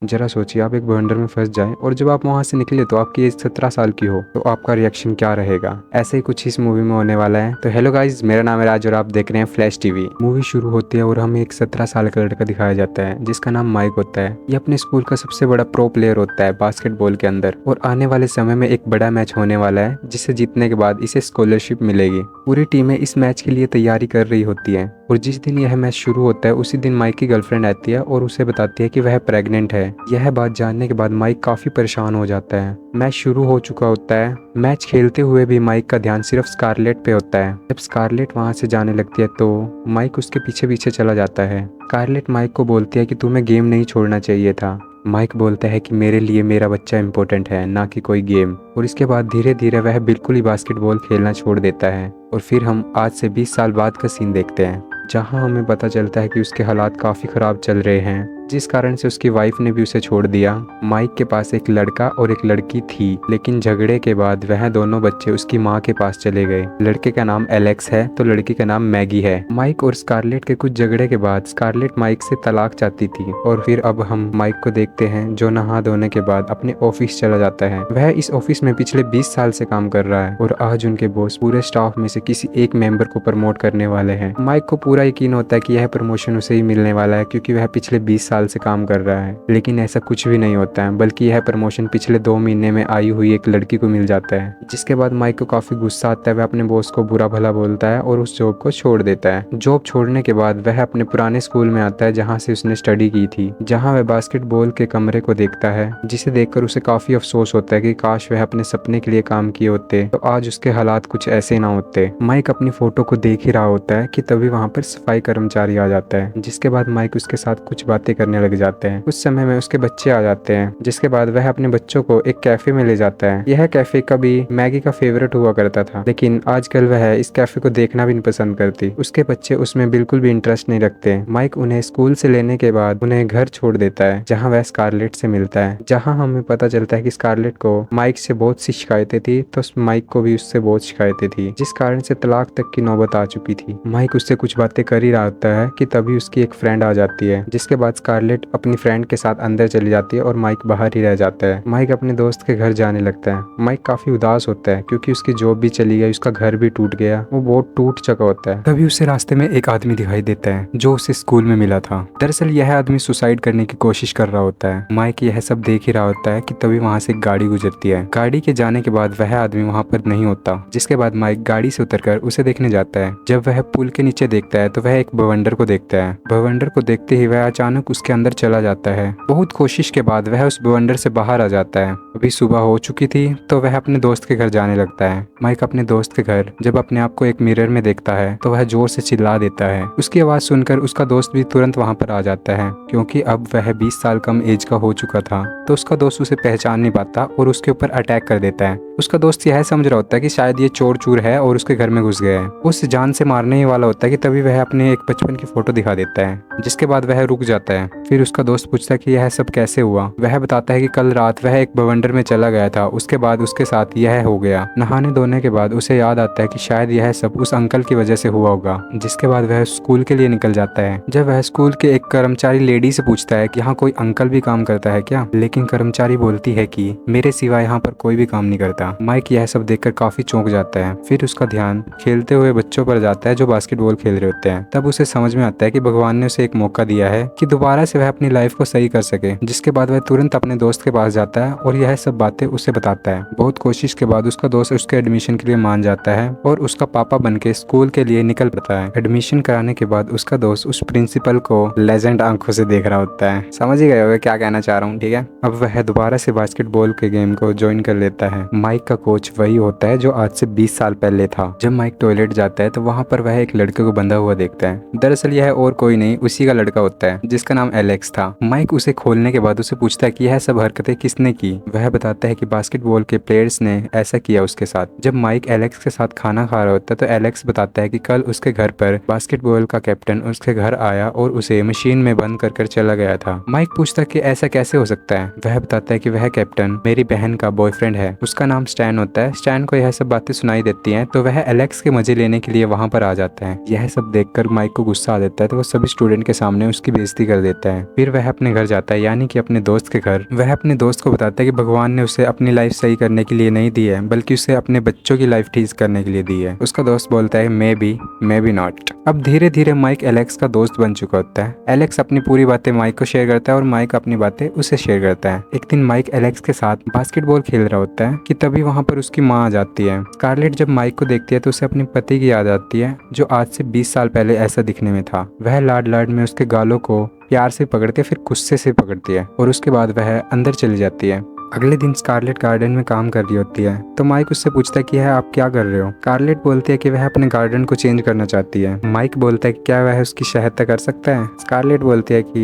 जरा सोचिए, आप एक बवंडर में फंस जाएं और जब आप वहां से निकले तो आपकी एज 17 साल की हो, तो आपका रिएक्शन क्या रहेगा। ऐसे ही कुछ इस मूवी में होने वाला है। तो हेलो गाइज, मेरा नाम है राज और आप देख रहे हैं फ्लैश टीवी। मूवी शुरू होती है और हमें एक 17 साल का लड़का दिखाया जाता है जिसका नाम माइक होता है। ये अपने स्कूल का सबसे बड़ा प्रो प्लेयर होता है बास्केटबॉल के अंदर, और आने वाले समय में एक बड़ा मैच होने वाला है जिसे जीतने के बाद इसे स्कॉलरशिप मिलेगी। पूरी टीमें इस मैच के लिए तैयारी कर रही होती है और जिस दिन यह मैच शुरू होता है उसी दिन माइक की गर्लफ्रेंड आती है और उसे बताती है कि वह प्रेग्नेंट है। यह बात जानने के बाद माइक काफी परेशान हो जाता है। मैच शुरू हो चुका होता है। मैच खेलते हुए भी माइक का ध्यान सिर्फ स्कारलेट पे होता है। जब स्कारलेट वहां से जाने लगती है तो माइक उसके पीछे पीछे चला जाता है। स्कारलेट माइक को बोलती है कि तुम्हें गेम नहीं छोड़ना चाहिए था। माइक बोलता है कि मेरे लिए मेरा बच्चा इम्पोर्टेंट है, ना कि कोई गेम। और इसके बाद धीरे धीरे वह बिल्कुल ही बास्केटबॉल खेलना छोड़ देता है। और फिर हम आज से 20 साल बाद का सीन देखते हैं जहां हमें पता चलता है कि उसके हालात काफ़ी ख़राब चल रहे हैं, जिस कारण से उसकी वाइफ ने भी उसे छोड़ दिया। माइक के पास एक लड़का और एक लड़की थी, लेकिन झगड़े के बाद वह दोनों बच्चे उसकी माँ के पास चले गए। लड़के का नाम एलेक्स है तो लड़की का नाम मैगी है। माइक और स्कारलेट के कुछ झगड़े के बाद स्कारलेट माइक से तलाक चाहती थी। और फिर अब हम माइक को देखते हैं जो नहा धोने के बाद अपने ऑफिस चला जाता है। वह इस ऑफिस में पिछले 20 साल से काम कर रहा है और आज उनके बॉस पूरे स्टाफ में से किसी एक मेंबर को प्रमोट करने वाले हैं। माइक को पूरा यकीन होता है कि यह प्रमोशन उसे ही मिलने वाला है क्योंकि वह पिछले 20 साल से काम कर रहा है, लेकिन ऐसा कुछ भी नहीं होता है, बल्कि यह प्रमोशन पिछले 2 महीने में आई हुई एक लड़की को मिल जाता है। जिसके बाद माइक को काफी गुस्सा आता है। वह अपने बॉस को बुरा भला बोलता है और उस जॉब को छोड़ देता है। जॉब छोड़ने के बाद वह अपने पुराने स्कूल में आता है जहाँ से उसने स्टडी की थी, जहाँ वह बास्केटबॉल के कमरे को देखता है, जिसे देखकर उसे काफी अफसोस होता है कि काश वह अपने सपने के लिए काम किए होते तो आज उसके हालात कुछ ऐसे ना होते। माइक अपनी फोटो को देख ही रहा होता है कि तभी वहाँ पर सफाई कर्मचारी आ जाता है, जिसके बाद माइक उसके साथ कुछ बातें करने लग जाते हैं। उस समय में उसके बच्चे आ जाते हैं, जिसके बाद वह अपने बच्चों को एक कैफे में ले जाता है। यह कैफे कभी मैगी का फेवरेट हुआ करता था, लेकिन आजकल वह इस कैफे को देखना भी नहीं पसंद करती। उसके बच्चे उसमें बिल्कुल भी इंटरेस्ट नहीं रखते। माइक उन्हें स्कूल से लेने के बाद उन्हें घर छोड़ देता है जहाँ वह स्कारलेट से मिलता है, जहाँ हमें पता चलता है कि स्कारलेट को माइक से बहुत सी शिकायतें थी, तो माइक को भी उससे बहुत शिकायतें थी, जिस कारण से तलाक तक की नौबत आ चुकी थी। माइक उससे कुछ बातें कर ही रहा होता है कि तभी उसकी एक फ्रेंड आ जाती है, जिसके बाद स्कारलेट अपनी फ्रेंड के साथ अंदर चली जाती है और माइक बाहर ही रह जाता है। माइक अपने दोस्त के घर जाने लगता है। माइक काफी उदास होता है क्योंकि उसकी जॉब भी चली गई, उसका घर भी टूट गया, वो बहुत टूट चुका होता है। तभी उसे रास्ते में एक आदमी दिखाई देता है जो उसे स्कूल में मिला था। दरअसल यह आदमी सुसाइड करने की कोशिश कर रहा होता है। माइक यह सब देख ही रहा होता है कि तभी वहाँ से एक गाड़ी गुजरती है। गाड़ी के जाने के बाद वह आदमी वहाँ पर नहीं होता, जिसके बाद माइक गाड़ी से उतरकर उसे देखने जाता है। जब वह पुल के नीचे देखता है तो वह एक बवंडर को देखता है। बवंडर को देखते ही वह अचानक उसके अंदर चला जाता है। बहुत कोशिश के बाद वह उस बवंडर से बाहर आ जाता है। अभी सुबह हो चुकी थी तो वह अपने दोस्त के घर जाने लगता है। माइक अपने दोस्त के घर जब अपने आप को एक मिरर में देखता है तो वह जोर से चिल्ला देता है। उसकी आवाज सुनकर उसका दोस्त भी तुरंत वहां पर आ जाता है, क्योंकि अब वह 20 साल कम एज का हो चुका था। तो उसका दोस्त उसे पहचान नहीं पाता और उसके ऊपर अटैक कर देता है। उसका दोस्त यह समझ रहा होता है कि शायद ये चोर चूर है और उसके घर में घुस गया है। उस जान से मारने ही वाला होता है कि तभी वह अपने एक बचपन की फोटो दिखा देता है, जिसके बाद वह रुक जाता है। फिर उसका दोस्त पूछता है कि यह सब कैसे हुआ। वह बताता है कि कल रात वह एक बवंडर में चला गया था, उसके बाद उसके साथ यह हो गया। नहाने धोने के बाद उसे याद आता है कि शायद यह सब उस अंकल की वजह से हुआ होगा, जिसके बाद वह स्कूल के लिए निकल जाता है। जब वह स्कूल के एक कर्मचारी लेडी से पूछता है कि यहाँ कोई अंकल भी काम करता है क्या, लेकिन कर्मचारी बोलती है कि मेरे सिवा यहाँ पर कोई भी काम नहीं करता। माइक यह सब देखकर काफी चौंक जाता है। फिर उसका ध्यान खेलते हुए बच्चों पर जाता है जो बास्केटबॉल खेल रहे होते हैं। तब उसे समझ में आता है कि भगवान ने उसे एक मौका दिया है कि दोबारा से वह अपनी लाइफ को सही कर सके। जिसके बाद वह तुरंत अपने दोस्त के पास जाता है और यह सब बातें उसे बताता है। बहुत कोशिश के बाद उसका दोस्त उसके एडमिशन के लिए मान जाता है और उसका पापा बनके स्कूल के लिए निकल पड़ता है। एडमिशन कराने के बाद उसका दोस्त उस प्रिंसिपल को लेजेंड आंखों से देख रहा होता है। समझ ही गए होगे क्या कहना चाह रहा हूँ, ठीक है। अब वह दोबारा से बास्केटबॉल के गेम को ज्वाइन कर लेता है। माइक का कोच वही होता है जो आज से 20 साल पहले था। जब माइक टॉयलेट जाता है तो वहाँ पर वह एक लड़के को बंधा हुआ देखता है। दरअसल यह और कोई नहीं उसी का लड़का होता है जिसका नाम एलेक्स था। माइक उसे खोलने के बाद उसे पूछता है कि यह सब हरकतें किसने की। वह बताता है कि बास्केटबॉल के प्लेयर्स ने ऐसा किया उसके साथ। जब माइक एलेक्स के साथ खाना खा रहा होता है तो एलेक्स बताता है कि कल उसके घर पर बास्केटबॉल का कैप्टन उसके घर आया और उसे मशीन में बंद कर चला गया था। माइक पूछता है कि ऐसा कैसे हो सकता है। वह बताता है कि वह कैप्टन मेरी बहन का बॉयफ्रेंड है, उसका नाम स्टैन होता है। स्टैन को यह सब बातें सुनाई देती हैं तो वह एलेक्स के मजे लेने के लिए वहां पर आ जाता है। यह सब देखकर माइक को गुस्सा आ जाता है तो वह सभी स्टूडेंट के सामने उसकी बेइज्जती कर देता है। है। फिर वह अपने घर जाता है, यानी कि अपने दोस्त के घर। वह अपने दोस्त को बताता है कि भगवान ने उसे अपनी लाइफ सही करने के लिए नहीं दी है, बल्कि उसे अपने बच्चों की लाइफ ठीक करने के लिए दी है। उसका दोस्त बोलता है मे बी नॉट। अब धीरे धीरे माइक एलेक्स का दोस्त बन चुका होता है। एलेक्स अपनी पूरी बातें माइक को शेयर करता है और माइक अपनी बातें उसे शेयर करता है। एक दिन माइक एलेक्स के साथ बास्केटबॉल खेल रहा होता है कि तभी वहां पर उसकी माँ आ जाती है। स्कारलेट जब माइक को देखती है तो उसे अपने पति की याद आती है, जो आज से 20 साल पहले ऐसा दिखने में था। वह लाड लाड में उसके गालों को प्यार से पकड़ के फिर गुस्से से पकड़ती है और उसके बाद वह अंदर चली जाती है। अगले दिन स्कारलेट गार्डन में काम कर रही होती है, तो माइक उससे पूछता है कि है आप क्या कर रहे हो। स्कारलेट बोलती है कि वह अपने गार्डन को चेंज करना चाहती है। माइक बोलता है कि क्या वह उसकी सहायता कर सकता है। स्कारलेट बोलती है कि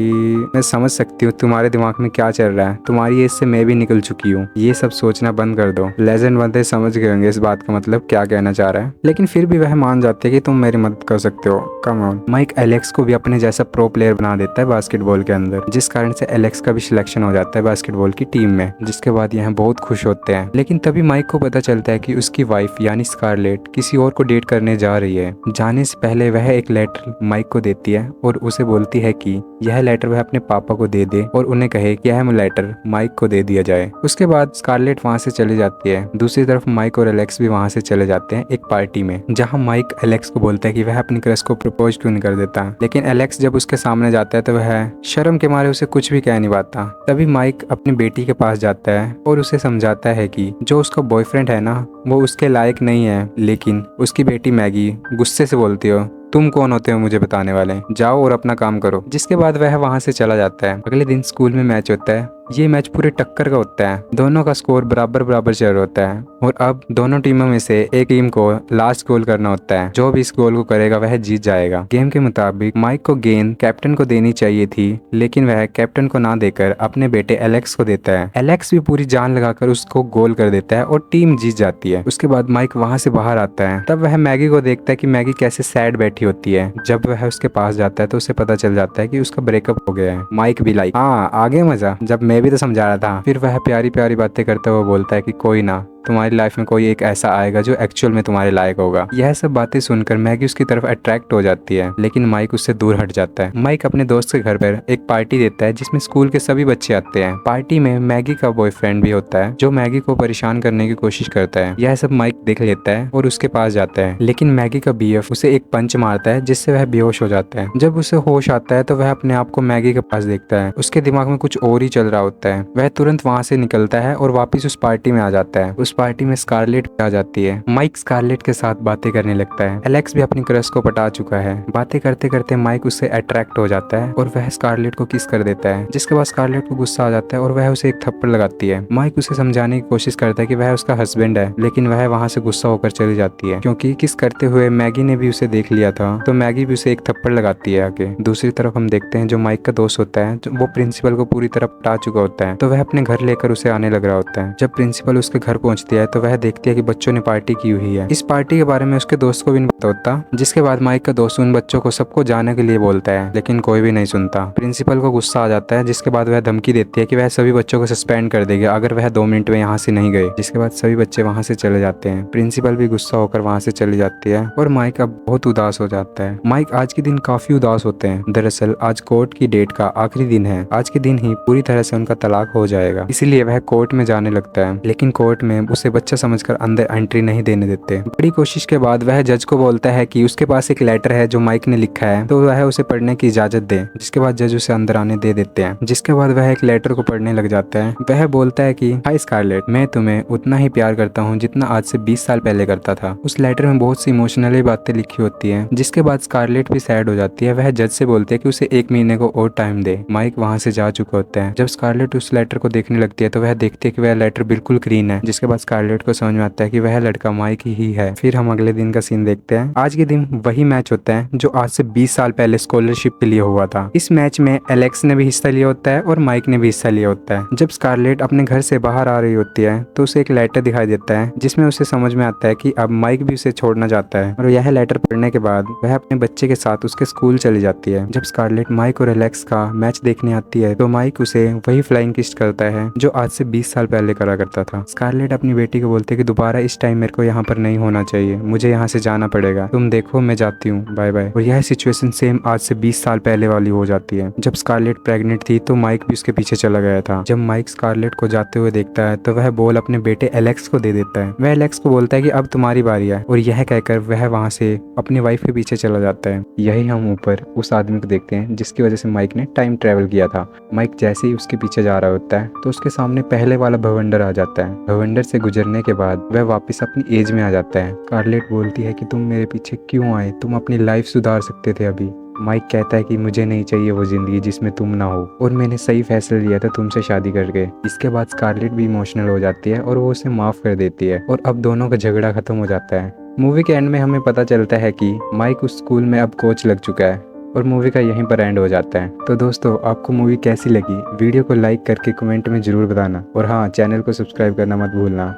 मैं समझ सकती हूँ तुम्हारे दिमाग में क्या चल रहा है, तुम्हारी एज से मैं भी निकल चुकी हूँ, ये सब सोचना बंद कर दो। लेजेंड बंदे समझ गए होंगे इस बात का मतलब क्या कहना चाह रहा है, लेकिन फिर भी वह मान जाती है कि तुम मेरी मदद कर सकते हो, कम ऑन। माइक एलेक्स को भी अपने जैसा प्रो प्लेयर बना देता है बास्केटबॉल के अंदर, जिस कारण से एलेक्स का भी सिलेक्शन हो जाता है बास्केटबॉल की टीम में, जिसके बाद यहाँ बहुत खुश होते हैं। लेकिन तभी माइक को पता चलता है कि उसकी वाइफ यानी स्कारलेट किसी और को डेट करने जा रही है। जाने से पहले वह एक लेटर माइक को देती है और उसे बोलती है कि यह लेटर वह अपने पापा को दे दे और उन्हें कहे कि यह लेटर माइक को दे दिया जाए। उसके बाद स्कारलेट वहां से चली जाती है। दूसरी तरफ माइक और एलेक्स भी वहां से चले जाते हैं एक पार्टी में, जहां माइक एलेक्स को बोलता है कि वह अपनी क्रश को प्रपोज क्यों नहीं कर देता। लेकिन एलेक्स जब उसके सामने जाता है तो वह शर्म के मारे उसे कुछ भी कह नहीं पाता। तभी माइक अपनी बेटी के पास जाता है और उसे समझाता है कि जो उसका बॉयफ्रेंड है ना वो उसके लायक नहीं है। लेकिन उसकी बेटी मैगी गुस्से से बोलती हो तुम कौन होते हो मुझे बताने वाले, जाओ और अपना काम करो। जिसके बाद वह वहां से चला जाता है। अगले दिन स्कूल में मैच होता है। ये मैच पूरे टक्कर का होता है, दोनों का स्कोर बराबर बराबर चल रहा होता है और अब दोनों टीमों में से एक टीम को लास्ट गोल करना होता है। जो भी इस गोल को करेगा वह जीत जाएगा। गेम के मुताबिक माइक को गेंद कैप्टन को देनी चाहिए थी, लेकिन वह कैप्टन को ना देकर अपने बेटे एलेक्स को देता है। एलेक्स भी पूरी जान लगाकर उसको गोल कर देता है और टीम जीत जाती है। उसके बाद माइक वहां से बाहर आता है। तब वह मैगी को देखता है कि मैगी कैसे सैड बैठी होती है। जब वह उसके पास जाता है तो उसे पता चल जाता है कि उसका ब्रेकअप हो गया है। माइक भी लाइक हाँ आगे मजा, जब मैं भी तो समझा रहा था। फिर वह प्यारी प्यारी बातें करते हुए बोलता है कि कोई ना, तुम्हारी लाइफ में कोई एक ऐसा आएगा जो एक्चुअल में तुम्हारे लायक होगा। यह सब बातें सुनकर मैगी उसकी तरफ अट्रैक्ट हो जाती है, लेकिन माइक उससे दूर हट जाता है। माइक अपने दोस्त के घर पर एक पार्टी देता है जिसमें स्कूल के सभी बच्चे आते हैं। पार्टी में मैगी का बॉयफ्रेंड भी होता है जो मैगी को परेशान करने की कोशिश करता है। यह सब माइक देख लेता है और उसके पास जाता है, लेकिन मैगी का बीएफ उसे एक पंच मारता है जिससे वह बेहोश हो जाता है। जब उसे होश आता है तो वह अपने आप को मैगी के पास देखता है। उसके दिमाग में कुछ और ही चल रहा होता है। वह तुरंत वहां से निकलता है और वापिस उस पार्टी में आ जाता है। उस पार्टी में स्कारलेट आ जाती है। माइक स्कारलेट के साथ बातें करने लगता है। एलेक्स भी अपनी क्रश को पटा चुका है। बातें करते करते माइक उससे अट्रैक्ट हो जाता है और वह स्कारलेट को किस कर देता है, जिसके बाद स्कारलेट को गुस्सा आ जाता है और वह उसे एक थप्पड़ लगाती है। माइक उसे समझाने की कोशिश करता है कि वह उसका हस्बैंड है, लेकिन वह वहां से गुस्सा होकर चली जाती है क्योंकि किस करते हुए मैगी ने भी उसे देख लिया था, तो मैगी भी उसे एक थप्पड़ लगाती है आगे। दूसरी तरफ हम देखते हैं जो माइक का दोस्त होता है वो प्रिंसिपल को पूरी तरह पटा चुका होता है, तो वह अपने घर लेकर उसे आने लग रहा होता है। जब प्रिंसिपल उसके घर पहुंचती है तो वह देखती है कि बच्चों ने पार्टी की हुई है। इस पार्टी के बारे में उसके दोस्त को भी नहीं पता होता, जिसके बाद माइक का दोस्त उन बच्चों को सबको जाने के लिए बोलता है, लेकिन कोई भी नहीं सुनता। प्रिंसिपल को गुस्सा आ जाता है, जिसके बाद वह धमकी देती है कि वह सभी बच्चों को सस्पेंड कर देगी अगर वह 2 मिनट में यहाँ से नहीं गए। जिसके बाद सभी बच्चे वहाँ से चले जाते हैं। प्रिंसिपल भी गुस्सा होकर वहाँ से चली जाती है और माइक अब बहुत उदास हो जाता है। माइक आज के दिन काफी उदास होते हैं। दरअसल आज कोर्ट की डेट का आखिरी दिन है। आज के दिन ही पूरी तरह से उनका तलाक हो जाएगा, इसीलिए वह कोर्ट में जाने लगता है, लेकिन कोर्ट में उसे बच्चा समझकर अंदर एंट्री नहीं देने देते। बड़ी कोशिश के बाद वह जज को बोलता है कि उसके पास एक लेटर है जो माइक ने लिखा है, तो वह उसे पढ़ने की इजाजत दे। जिसके बाद जज उसे अंदर आने दे देते हैं। जिसके बाद वह एक लेटर को पढ़ने लग जाता है। वह बोलता है कि हाय स्कारलेट, मैं तुम्हें उतना ही प्यार करता हूँ जितना आज से 20 साल पहले करता था। उस लेटर में बहुत सी इमोशनली बातें लिखी होती है। जिसके बाद स्कारलेट भी सैड हो जाती है। वह जज से बोलते है कि उसे 1 महीने को और टाइम दे। माइक वहां से जा चुका होता है। जब स्कारलेट उस लेटर को देखने लगती है तो वह देखती है कि वह लेटर बिल्कुल क्लीन है। जिसके बाद स्कारलेट को समझ में आता है कि वह लड़का माइक ही है। फिर हम अगले दिन का सीन देखते हैं। आज के दिन वही मैच होता है जो आज से 20 साल पहले स्कॉलरशिप के लिए हुआ था। इस मैच में एलेक्स ने भी हिस्सा लिया होता है और माइक ने भी हिस्सा लिया होता है। जब स्कारलेट अपने घर से बाहर आ रही होती है तो उसे एक लेटर दिखाई देता है जिसमें उसे समझ में आता है कि अब माइक भी उसे छोड़ना चाहता है, और यह लेटर पढ़ने के बाद वह अपने बच्चे के साथ उसके स्कूल चली जाती है। जब स्कारलेट माइक और एलेक्स का मैच देखने आती है तो माइक उसे वही फ्लाइंग किस करता है जो आज से 20 साल पहले करा करता था। स्कारलेट अपनी बेटी को बोलते हैं कि दोबारा इस टाइम मेरे को यहाँ पर नहीं होना चाहिए, मुझे यहाँ से जाना पड़ेगा, तुम देखो मैं जाती हूँ, बाय बाय। और यह सिचुएशन सेम आज से 20 साल पहले वाली हो जाती है। जब स्कारलेट प्रेग्नेंट थी तो माइक भी उसके पीछे चला गया था। जब माइक स्कारलेट को जाते हुए देखता है तो वह बॉल अपने बेटे एलेक्स को दे देता है। वह एलेक्स को बोलता है कि अब तुम्हारी बारी है, और यह कहकर वह वहाँ से अपनी वाइफ के पीछे चला जाता है। यही हम ऊपर उस आदमी को देखते हैं जिसकी वजह से माइक ने टाइम ट्रेवल किया था। माइक जैसे ही उसके पीछे जा रहा होता है तो उसके सामने पहले वाला भवंडर आ जाता है। भवंडर से गुजरने के बाद वह वापस अपनी एज में आ जाता है। स्कारलेट बोलती है कि तुम मेरे पीछे क्यों आए, तुम अपनी लाइफ सुधार सकते थे अभी। माइक कहता है कि मुझे नहीं चाहिए वो जिंदगी जिसमें तुम ना हो, और मैंने सही फैसला लिया था तुमसे शादी करके। इसके बाद स्कारलेट भी इमोशनल हो जाती है और वो उसे माफ कर देती है, और अब दोनों का झगड़ा खत्म हो जाता है। मूवी के एंड में हमें पता चलता है कि माइक उस स्कूल में अब कोच लग चुका है, और मूवी का यहीं पर एंड हो जाता है। तो दोस्तों, आपको मूवी कैसी लगी वीडियो को लाइक करके कमेंट में जरूर बताना, और हाँ, चैनल को सब्सक्राइब करना मत भूलना।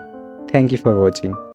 Thank you for watching.